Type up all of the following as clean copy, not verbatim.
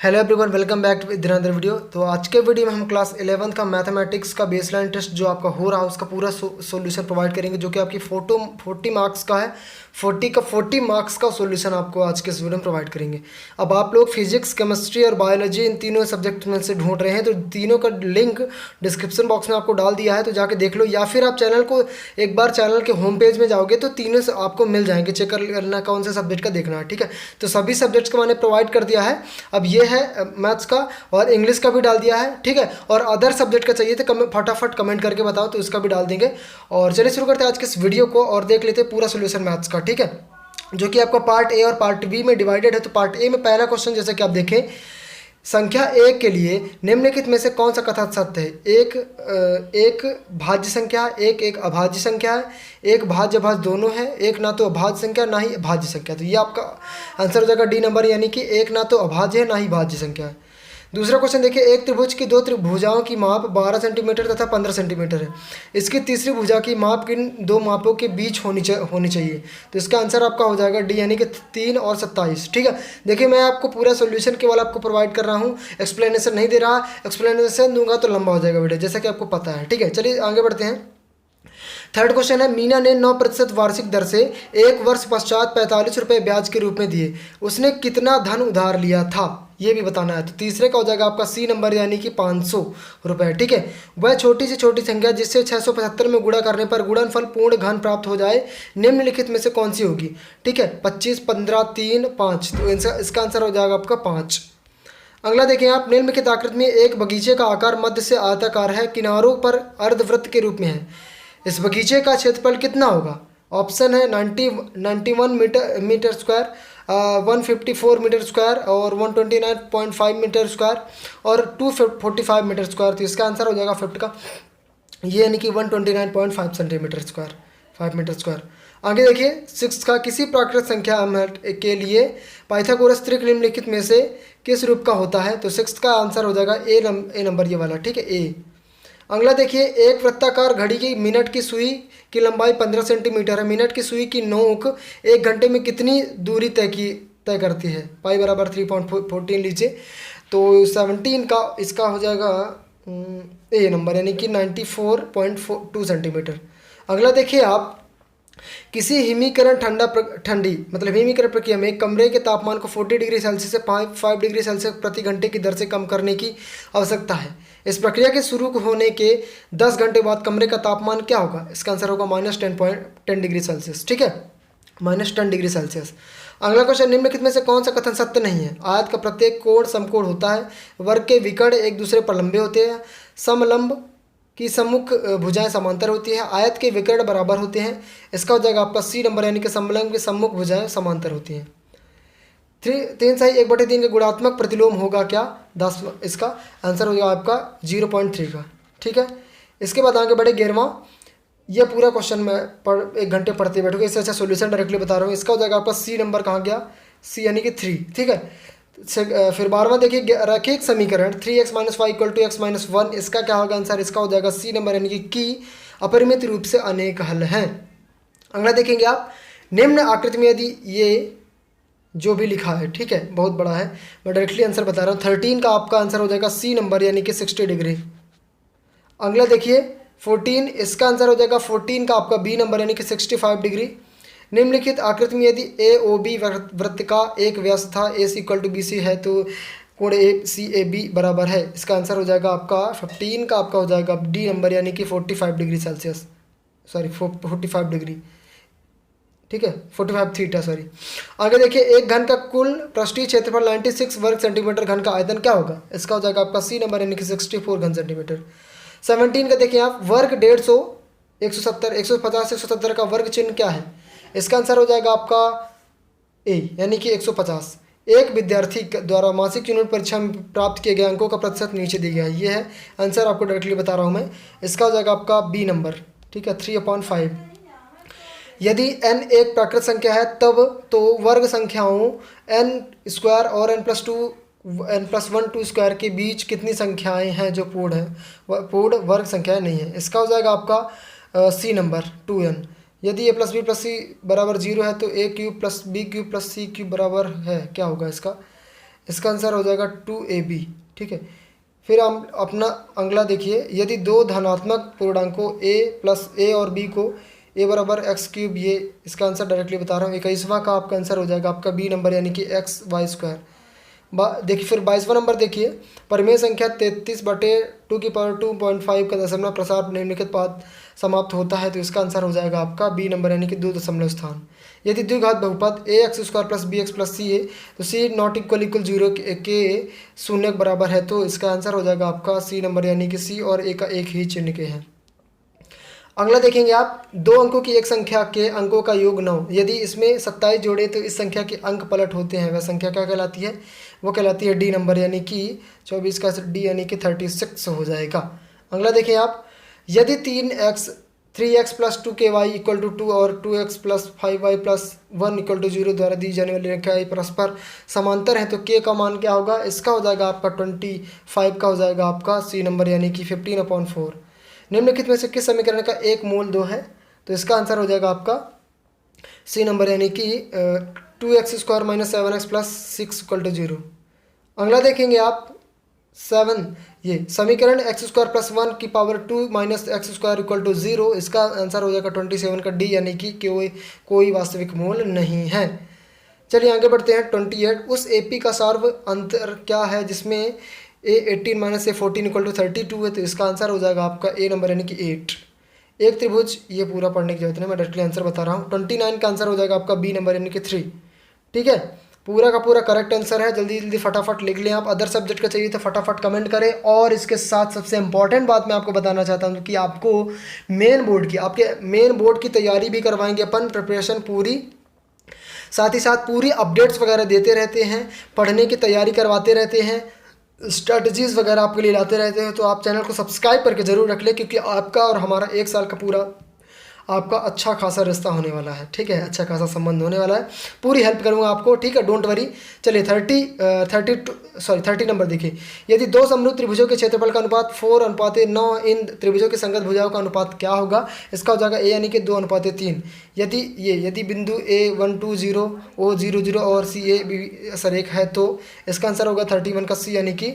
Hello everyone, welcome back to with video. तो आज के वीडियो में हम क्लास 11th का मैथमेटिक्स का बेसलाइन टेस्ट जो आपका हो रहा है उसका पूरा सॉल्यूशन प्रोवाइड करेंगे, जो कि आपकी 40 मार्क्स का है। 40 मार्क्स का सॉल्यूशन आपको आज के इस वीडियो में प्रोवाइड करेंगे। अब आप लोग फिजिक्स, केमिस्ट्री और बायोलॉजी इन तीनों सब्जेक्ट में से ढूंढ रहे हैं, तो तीनों का लिंक डिस्क्रिप्शन बॉक्स में आपको डाल दिया है, तो जाके देख लो, या फिर आप चैनल को एक बार चैनल के होम पेज में जाओगे तो तीनों से आपको मिल जाएंगे। चेक कर लेना कौन से सब्जेक्ट का देखना है, ठीक है। तो सभी सब्जेक्ट्स को मैंने प्रोवाइड कर दिया है। अब ये है मैथ्स का, और इंग्लिश का भी डाल दिया है, ठीक है। और अदर सब्जेक्ट का चाहिए तो फटाफट कमेंट करके बताओ, तो इसका भी डाल देंगे। और चलिए शुरू करते हैं आज के इस वीडियो को और देख लेते हैं पूरा सोल्यूशन मैथ्स का, ठीक है, जो कि आपका पार्ट ए और पार्ट बी में डिवाइडेड है। तो पार्ट ए में पहला क्वेश्चन जैसे कि आप देखें, संख्या एक के लिए निम्नलिखित में से कौन सा कथन सत्य है। एक भाज्य संख्या, एक अभाज्य संख्या है, एक भाज्य भाज्य दोनों है, एक ना तो अभाज्य संख्या ना ही भाज्य संख्या। तो ये आपका आंसर हो जाएगा डी नंबर, यानी कि एक ना तो अभाज्य है ना ही भाज्य संख्या है। दूसरा क्वेश्चन देखिए, एक त्रिभुज की दो त्रिभुजाओं की माप 12 सेंटीमीटर तथा 15 सेंटीमीटर है। इसकी तीसरी भुजा की माप किन दो मापों के बीच होनी चाहिए। तो इसका आंसर आपका हो जाएगा डी, यानी कि 3 और 27, ठीक है। देखिए मैं आपको पूरा सोल्यूशन केवल आपको प्रोवाइड कर रहा हूँ, एक्सप्लेनेशन नहीं दे रहा। एक्सप्लेनेशन दूंगा तो लंबा हो जाएगा वीडियो, जैसा कि आपको पता है, ठीक है। चलिए आगे बढ़ते हैं। थर्ड क्वेश्चन है, मीना ने 9% वार्षिक दर से एक वर्ष पश्चात 45 रुपये ब्याज के रूप में दिए। उसने कितना धन उधार लिया था, ये भी बताना है। तो तीसरे का हो जाएगा आपका सी नंबर, यानी कि 500 रुपये, ठीक है। वह छोटी से छोटी संख्या जिससे 675 में गुणा करने पर गुणनफल पूर्ण घन प्राप्त हो जाए निम्नलिखित में से कौन सी होगी, ठीक है। 25, 15, 3, 5। तो इसका आंसर हो जाएगा आपका 5। अगला देखें आप, निम्नलिखित आकृति में एक बगीचे का आकार मध्य से आयताकार है, किनारों पर अर्धवृत्त के रूप में है। इस बगीचे का क्षेत्रफल कितना होगा। ऑप्शन है 91 मीटर स्क्वायर, 154 मीटर स्क्वायर और 129.5 मीटर स्क्वायर और 245 मीटर स्क्वायर। तो इसका आंसर हो जाएगा 50 का, ये यानी कि 129.5 सेंटीमीटर स्क्वायर, 5 मीटर स्क्वायर। आगे देखिए 6 का, किसी प्राकृत संख्या के लिए पाइथागोरस त्रिक निम्नलिखित में से किस रूप का होता है। तो 6 का आंसर हो जाएगा ए नंबर, ये वाला, ठीक है, ए। अगला देखिए, एक वृत्ताकार घड़ी की मिनट की सुई की लंबाई 15 सेंटीमीटर है। मिनट की सुई की नोक एक घंटे में कितनी दूरी तय करती है। पाई बराबर 3.14 लीजिए। तो 17 का इसका हो जाएगा ए नंबर, यानी कि 94.2 सेंटीमीटर। अगला देखिए आप, किसी हिमीकरण ठंडी मतलब हिमीकरण प्रक्रिया में कमरे के तापमान को 40 डिग्री सेल्सियस से 5 डिग्री सेल्सियस प्रति घंटे की दर से कम करने की आवश्यकता है। इस प्रक्रिया के शुरू होने के 10 घंटे बाद कमरे का तापमान क्या होगा। इसका आंसर होगा -10 डिग्री सेल्सियस, ठीक है, -10 डिग्री सेल्सियस। अगला क्वेश्चन, निम्नलिखित में से कौन सा कथन सत्य नहीं है। आयत का प्रत्येक कोण समकोण होता है। वर्ग के विकर्ण एक दूसरे पर लंबे होते हैं। समलंब की सम्मुख भुजाएं समांतर होती है। आयत के विकर्ण बराबर होते हैं। इसका हो जाएगा आपका सी नंबर, यानी कि समलंब की सम्मुख भुजाएं समांतर होती हैं। 3 सही 1/3 का गुणात्मक प्रतिलोम होगा क्या। 10, इसका आंसर हो जाएगा आपका 0.3 का, ठीक है। इसके बाद आगे बढ़े 11वां। ये पूरा क्वेश्चन मैं 1 घंटे पढ़ते बैठूंगा, इससे अच्छा सोल्यूशन डायरेक्टली बता रहा हूँ। इसका हो जाएगा आपका सी नंबर, कहाँ गया, सी यानी कि 3, ठीक है। फिर 12वां देखिए, रखिए एक समीकरण 3x - 5 = x - 1। इसका क्या होगा आंसर, इसका हो जाएगा सी नंबर, यानी कि अपरिमित रूप से अनेक हल हैं। अगला देखेंगे आप, निम्न आकृति में यदि ये जो भी लिखा है, ठीक है, बहुत बड़ा है, मैं डायरेक्टली आंसर बता रहा हूँ। 13 का आपका आंसर हो जाएगा सी नंबर, यानी कि 60 डिग्री। अगला देखिए 14, इसका आंसर हो जाएगा 14 का आपका बी नंबर, यानी कि 65 डिग्री। निम्नलिखित आकृति में यदि ए ओ बी वृत्त का एक व्यास था, ए सी इक्वल टू बी सी है, तो कोण ए सी ए बी बराबर है। इसका आंसर हो जाएगा आपका 15 का आपका हो जाएगा डी नंबर, यानी कि 45 डिग्री सेल्सियस, सॉरी 45 डिग्री, ठीक है, 45 थीटा, सॉरी। आगे देखिए, एक घन का कुल पृष्ठीय क्षेत्रफल 96 वर्ग सेंटीमीटर, घन का आयतन क्या होगा। इसका हो जाएगा आपका सी नंबर, यानी कि 64 घन सेंटीमीटर। 17 का देखिए आप, वर्ग 150, 170, 150, 170 का वर्ग चिन्ह क्या है। इसका आंसर हो जाएगा आपका ए, यानी कि 150। एक विद्यार्थी द्वारा मासिक यूनिट परीक्षा में प्राप्त किए गए अंकों का प्रतिशत नीचे दिया गया है। ये है आंसर, आपको डायरेक्टली बता रहा हूँ मैं। इसका हो जाएगा आपका बी नंबर, ठीक है, 3/5। यदि n एक प्राकृत संख्या है तब तो वर्ग संख्याओं n² और n+1 2 स्क्वायर के बीच कितनी संख्याएं हैं जो पूर्ण है, पूर्ण वर्ग संख्याएं नहीं है। इसका हो जाएगा आपका सी नंबर 2n। यदि a + b + c बराबर 0 है तो a³ + b³ + c³ बराबर है, क्या होगा इसका। इसका आंसर हो जाएगा 2ab। ठीक है, फिर हम अपना अगला देखिए, यदि दो धनात्मक पूर्णांकों a प्लस a और b को a बराबर एक्स क्यूब, ये इसका आंसर डायरेक्टली बता रहा हूँ, 21वां का आपका आंसर हो जाएगा आपका बी नंबर यानी कि एक्स वाई स्क्वायर। देखिए फिर 22वां नंबर देखिए, परिमेय संख्या 33/2 का दशमलव प्रसार निम्नलिखित पाद समाप्त होता है, तो इसका आंसर हो जाएगा आपका बी नंबर यानी कि 2 दशमलव स्थान। यदि द्विघात बहुपद a x square plus b x plus c a, तो सी नॉट इक्वल इक्वल 0 के शून्य के बराबर है, तो इसका आंसर हो जाएगा आपका सी नंबर यानी कि सी और ए का एक ही चिन्ह के हैं। अगला देखेंगे आप, दो अंकों की एक संख्या के अंकों का योग 9, यदि इसमें 27 जोड़े तो इस संख्या के अंक पलट होते हैं, वह संख्या क्या कहलाती है? वो कहलाती है डी नंबर यानी कि 24 का डी यानी कि 36 हो जाएगा। अगला देखिए आप, यदि 3x plus 2ky equal to 2 और 2x plus 5y plus 1 equal to 0 द्वारा दी जाने वाली रेखाएं परस्पर समांतर हैं, तो k का मान क्या होगा? इसका हो जाएगा आपका 25 का हो जाएगा आपका सी नंबर यानी कि 15/4। निम्नलिखित में से किस समीकरण का एक मूल 2 है? तो इसका आंसर हो जाएगा आपका सी नंबर यानी कि 2x square minus 7x plus 6 equal to 0। अगला देखेंगे आप 7, ये समीकरण एक्स स्क्वायर प्लस 1 की power 2 minus X square equal to 0, इसका आंसर हो जाएगा 27 का डी यानी कि कोई वास्तविक मूल नहीं है। चलिए आगे बढ़ते हैं। 28, उस एपी का सार्व अंतर क्या है जिसमें a18 minus a14 equal to 32 है, तो इसका आंसर हो जाएगा आपका ए नंबर यानी कि 8। एक त्रिभुज, ये पूरा पढ़ने की जरूरत नहीं, मैं डायरेक्टली आंसर बता रहा हूँ। 29 का आंसर हो जाएगा आपका बी नंबर यानी कि 3। ठीक है, पूरा का पूरा करेक्ट आंसर है। जल्दी जल्दी फटाफट लिख लें आप। अदर सब्जेक्ट का चाहिए तो फटाफट कमेंट करें। और इसके साथ सबसे इंपॉर्टेंट बात मैं आपको बताना चाहता हूँ कि आपको आपके मेन बोर्ड की तैयारी भी करवाएंगे अपन, प्रिपरेशन पूरी, साथ ही साथ पूरी अपडेट्स वगैरह देते रहते हैं, पढ़ने की तैयारी करवाते रहते हैं, स्ट्रैटेजीज़ वगैरह आपके लिए लाते रहते हैं। तो आप चैनल को सब्सक्राइब करके ज़रूर रख लें, क्योंकि आपका और हमारा 1 साल का पूरा आपका अच्छा खासा रिश्ता होने वाला है। ठीक है, अच्छा खासा संबंध होने वाला है, पूरी हेल्प करूंगा आपको। ठीक है, डोंट वरी। चलिए 30 नंबर देखिए, यदि दो समरूप त्रिभुजों के क्षेत्रफल का अनुपात 4:9, इन त्रिभुजों की संगत भुजाओं का अनुपात क्या होगा? इसका हो जाएगा ए यानी कि 2:3। यदि बिंदु A120 O00 और CA सरेख है, तो इसका आंसर होगा 31 का सी यानी कि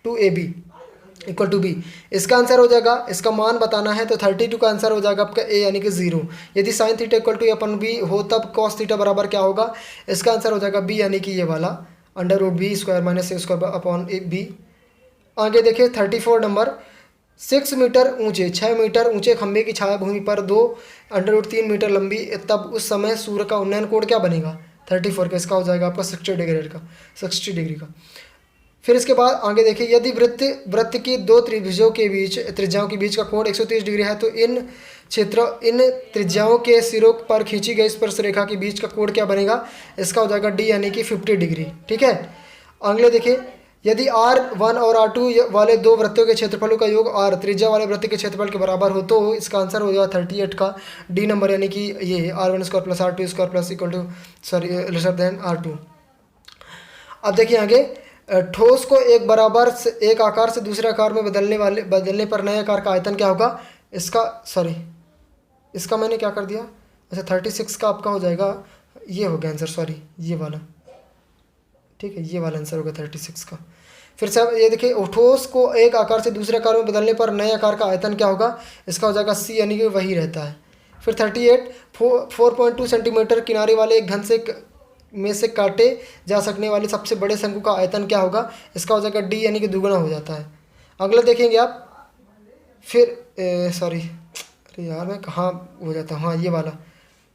2AB इक्वल टू बी। इसका आंसर हो जाएगा, इसका मान बताना है, तो 32 का आंसर हो जाएगा आपका ए यानी कि 0। यदि sine theta equal to upon B हो, तब कॉस थीटा बराबर क्या होगा? इसका आंसर हो जाएगा बी यानी कि ये वाला √b स्क्वायर माइनस ए स्क्वायर अपॉन बी। आगे देखिए 34 नंबर, 6 मीटर ऊंचे 6 मीटर ऊंचे खंभे की छाया भूमि पर 2 √3 मीटर लंबी, तब उस समय सूर्य का उन्नयन कोण क्या बनेगा? 34 का, इसका हो जाएगा आपका 60 डिग्री का। फिर इसके बाद आगे देखिए, यदि वृत्त की दो त्रिभुजों के बीच त्रिज्याओं के बीच का कोण 130 डिग्री है, तो इन त्रिज्याओं के सिरों पर खींची गई स्पर्श रेखा के बीच का कोण क्या बनेगा? इसका हो जाएगा डी यानी कि 50 डिग्री। ठीक है, अगले देखिए, यदि R1 और R2 वाले दो वृत्तों के क्षेत्रफलों का योग R त्रिज्या वाले वृत्त के क्षेत्रफल के बराबर हो, तो इसका आंसर हो जाएगा 38 का डी नंबर यानी कि ये R1 square plus R2 square plus equal to lesser than R2। अब देखिए आगे, ठोस को एक आकार से दूसरे आकार में बदलने पर नए आकार का आयतन क्या होगा? इसका मैंने क्या कर दिया? अच्छा 36 का आपका हो जाएगा, ये हो गया आंसर, ये वाला। ठीक है, ये वाला आंसर होगा 36 का। फिर से ये देखिए, ठोस को एक आकार से दूसरे आकार में बदलने पर नए आकार का आयतन क्या होगा? इसका हो जाएगा सी यानी कि वही रहता है। फिर 38, 4.2 सेंटीमीटर किनारे वाले एक घन में से काटे जा सकने वाले सबसे बड़े शंकु का आयतन क्या होगा? इसका हो जाएगा डी यानी कि दुगुना हो जाता है। अगला देखेंगे आप, फिर अरे यार मैं कहाँ हो जाता हूँ, हाँ ये वाला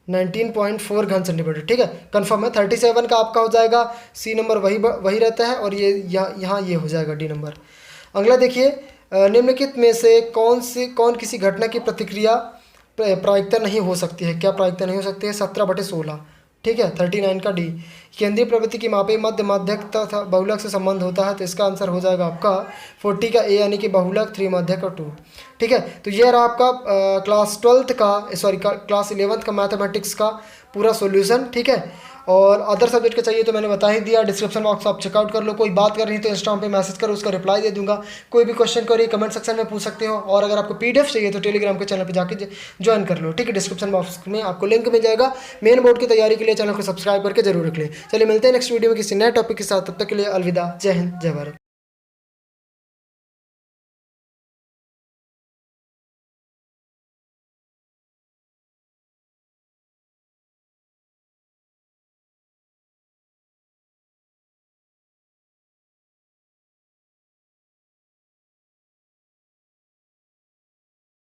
19.4 घन सेंटीमीटर। ठीक है, कंफर्म है। 37 का आपका हो जाएगा सी नंबर वही रहता है, और ये यहाँ ये हो जाएगा डी नंबर। अगला देखिए, निम्नलिखित में से कौन किसी घटना की प्रतिक्रिया प्रायिकता नहीं हो सकती है? क्या प्रायिकता नहीं हो सकती है? 17/16। ठीक है, 39 का डी। केंद्रीय प्रवृत्ति की मापे मध्य माध्यक तथा बहुलक से संबंध होता है, तो इसका आंसर हो जाएगा आपका 40 का ए यानी कि बहुलक 3 माध्यक और 2। ठीक है, तो ये रहा आपका क्लास 11th का मैथमेटिक्स का पूरा सॉल्यूशन। ठीक है, और अदर सब्जेक्ट का चाहिए तो मैंने बता ही दिया, डिस्क्रिप्शन बॉक्स आप चेकआउट कर लो। कोई बात कर रही तो इंस्टाग्राम पे मैसेज करो, उसका रिप्लाई दे दूंगा। कोई भी क्वेश्चन करिए कमेंट सेक्शन में पूछ सकते हो। और अगर आपको पीडीएफ चाहिए तो टेलीग्राम के चैनल पर जाके ज्वाइन कर लो, ठीक है। डिस्क्रिप्शन बॉक्स में आपको लिंक मिल जाएगा। मेन बोर्ड की तैयारी के लिए चैनल को सब्सक्राइब करके जरूर रख लें। चलिए मिलते हैं नेक्स्ट वीडियो में किसी नए टॉपिक के साथ, तब तक के लिए अलविदा। जय हिंद, जय भारत।